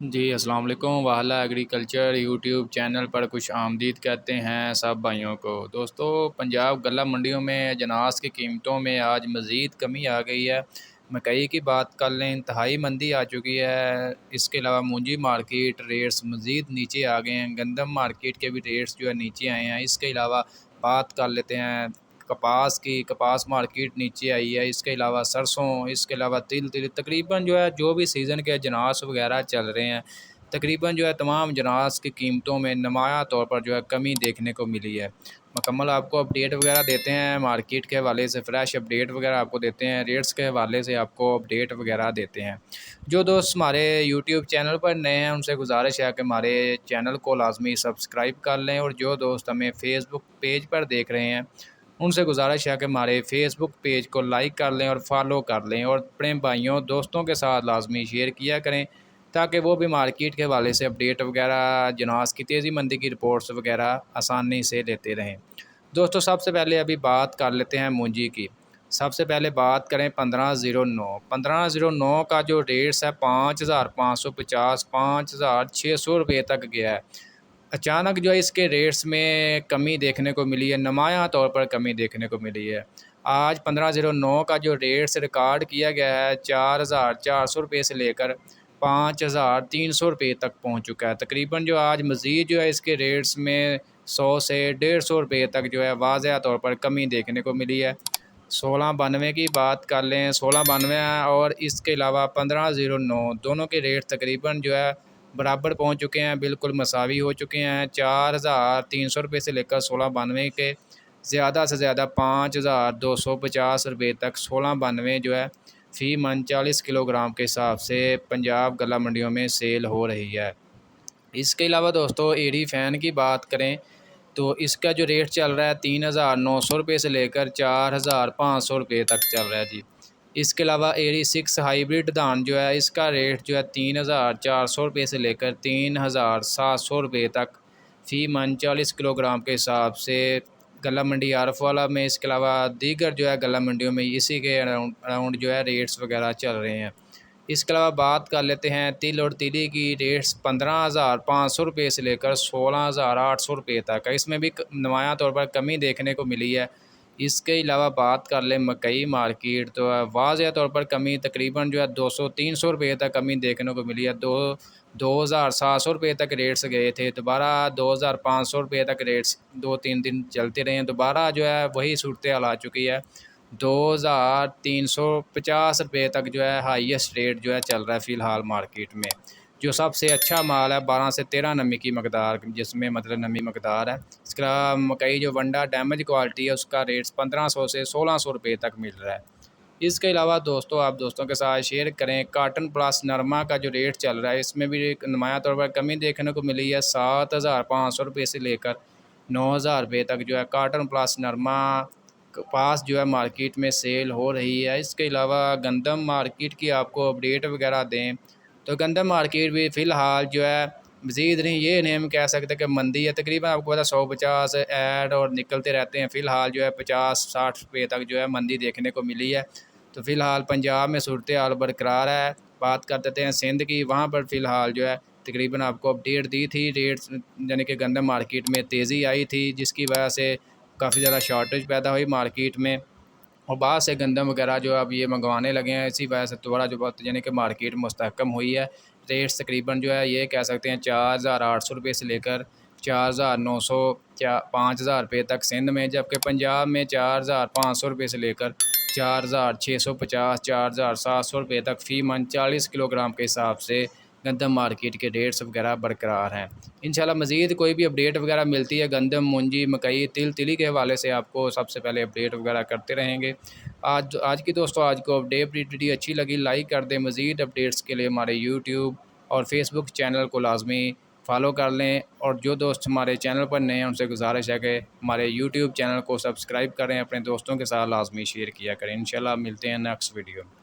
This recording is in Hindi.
जी, अस्सलाम वालेकुम। वाहला एग्रीकल्चर यूट्यूब चैनल पर खुश आमदीद कहते हैं सब भाइयों को। दोस्तों, पंजाब गल्ला मंडियों में अजनास की कीमतों में आज मज़ीद कमी आ गई है। मकई की बात कर लें, इंतहाई मंदी आ चुकी है। इसके अलावा मूंजी मार्केट रेट्स मज़ीद नीचे आ गए हैं। गंदम मार्केट के भी रेट्स जो है नीचे आए हैं। इसके अलावा बात कर लेते हैं कपास की। कपास मार्केट नीचे आई है। इसके अलावा सरसों, इसके अलावा तिल तकरीबन जो है जो भी सीज़न के अजनास वगैरह चल रहे हैं, तकरीबन जो है तमाम अजनास की कीमतों में नुमायाँ तौर पर जो है कमी देखने को मिली है। मुकम्मल आपको अपडेट वगैरह देते हैं, मार्केट के हवाले से फ्रेश अपडेट वगैरह आपको देते हैं, रेट्स के हवाले से आपको अपडेट वगैरह देते हैं। जो दोस्त हमारे यूट्यूब चैनल पर नए हैं उनसे गुजारिश है कि हमारे चैनल को लाजमी सब्सक्राइब कर लें, और जो दोस्त हमें फ़ेसबुक पेज पर देख रहे हैं उनसे गुजारिश है कि हमारे फ़ेसबुक पेज को लाइक कर लें और फॉलो कर लें, और अपने भाइयों दोस्तों के साथ लाजमी शेयर किया करें ताकि वो भी मार्केट के हवाले से अपडेट वगैरह, जनास की तेज़ी मंदी की रिपोर्ट्स वगैरह आसानी से लेते रहें। दोस्तों, सबसे पहले अभी बात कर लेते हैं मूंजी की। सबसे पहले बात करें 1509 का जो रेट्स है 5,550 5,600 रुपये तक गया है। अचानक जो है इसके रेट्स में कमी देखने को मिली है, नुमायाँ तौर पर कमी देखने को मिली है। आज 1509 का जो रेट्स रिकॉर्ड किया गया है 4,400 रुपये से लेकर 5,300 रुपये तक पहुंच चुका है। तकरीबन जो आज मज़ीद जो है इसके रेट्स में 100 से 150 रुपये तक जो है वाज़ह तौर पर कमी देखने को मिली है। 1692 की बात कर लें, 1692 और इसके अलावा 1509 दोनों के रेट तकरीबन जो है बराबर पहुंच चुके हैं, बिल्कुल मसावी हो चुके हैं। 4,300 रुपये से लेकर 1692 के ज़्यादा से ज़्यादा 5,250 रुपये तक 1692 जो है फ़ी मन 40 किलोग्राम के हिसाब से पंजाब गला मंडियों में सेल हो रही है। इसके अलावा दोस्तों, एडी फ़ैन की बात करें तो इसका जो रेट चल रहा है 3,900 रुपये से लेकर 4,500 रुपये तक चल रहा है जी। इसके अलावा एडी 6 हाइब्रिड धान जो है इसका रेट जो है 3,400 रुपये से लेकर 3,700 रुपये तक फ़ी मन 40 किलोग्राम के हिसाब से गला मंडी आरफवाला में, इसके अलावा दीगर जो है गला मंडियों में इसी के अराउंड अराउंड जो है रेट्स वगैरह चल रहे हैं। इसके अलावा बात कर लेते हैं तिल और तिली की। रेट्स 15,500 रुपये से लेकर 16,800 रुपये तक है। इसमें भी नुमायाँ तौर पर कमी देखने को मिली है। इसके अलावा बात कर लें मकई मार्केट, तो वाज़ह तौर पर कमी तकरीबन जो है 200-300 रुपये तक कमी देखने को मिली है। 2,700 रुपये तक रेट्स गए थे, दोबारा 2,500 रुपये तक रेट्स 2-3 दिन चलते रहे हैं, दोबारा जो है वही सूरत हाल आ चुकी है। 2,350 रुपये तक जो है हाईएस्ट रेट जो है चल रहा है फ़िलहाल मार्केट में। जो सबसे अच्छा माल है 12 से 13 नमी की मकदार, जिसमें मतलब नमी मकदार है। इसके अलावा मकई जो वंडा डैमेज क्वालिटी है उसका रेट्स 1500 से 1600 रुपये तक मिल रहा है। इसके अलावा दोस्तों, आप दोस्तों के साथ शेयर करें काटन प्लस नरमा का जो रेट चल रहा है इसमें भी एक नुमायाँ तौर पर कमी देखने को मिली है। 7,500 रुपये से लेकर 9,000 रुपये तक जो है काटन प्लस नरमा कपास जो है मार्केट में सेल हो रही है। इसके अलावा गंदम मार्केट की आपको अपडेट वगैरह दें तो गंदम मार्केट भी फ़िलहाल जो है मज़ीद नहीं, ये नहीं हम कह सकते कि मंदी है। तकरीबन आपको पता 150 ऐड और निकलते रहते हैं। फ़िलहाल जो है 50-60 रुपये तक जो है मंदी देखने को मिली है। तो फ़िलहाल पंजाब में सूरत हाल बरकरार है। बात कर देते हैं सिंध की, वहाँ पर फ़िलहाल जो है तकरीबन आपको अपडेट दी थी रेट्स, यानी कि गंदम मार्केट में तेज़ी आई थी जिसकी वजह से काफ़ी ज़्यादा शॉर्टेज पैदा हुई मार्केट में, और बाहर से गंदम वगैरह जो अब ये मंगवाने लगे हैं। इसी वजह से थोड़ा जो बहुत यानी कि मार्केट मुस्तहकम हुई है। रेट्स तकरीबन जो है ये कह सकते हैं 4,800 रुपये से लेकर 4,900 या 5,000 रुपये तक सिंध में, जबकि पंजाब में 4,500 रुपये से लेकर 4,650 4,700 रुपये तक फ़ी मन 40 किलोग्राम के हिसाब से गंदम मार्केट के रेट्स वगैरह बरकरार हैं। इंशाल्लाह मज़ीद कोई भी अपडेट वगैरह मिलती है गंदम, मूंजी, मकई, तिली के हवाले से आपको सबसे पहले अपडेट वगैरह करते रहेंगे। आज की दोस्तों, आज को अपडेट अच्छी लगी लाइक कर दें। मज़ीद अपडेट्स के लिए हमारे यूट्यूब और फेसबुक चैनल को लाजमी फ़ॉलो कर लें, और जो दोस्त हमारे चैनल पर नए हैं उनसे गुजारिश है कि हमारे यूट्यूब चैनल को सब्सक्राइब करें, अपने दोस्तों के साथ लाजमी शेयर किया करें। इंशाल्लाह मिलते हैं नेक्स्ट वीडियो में।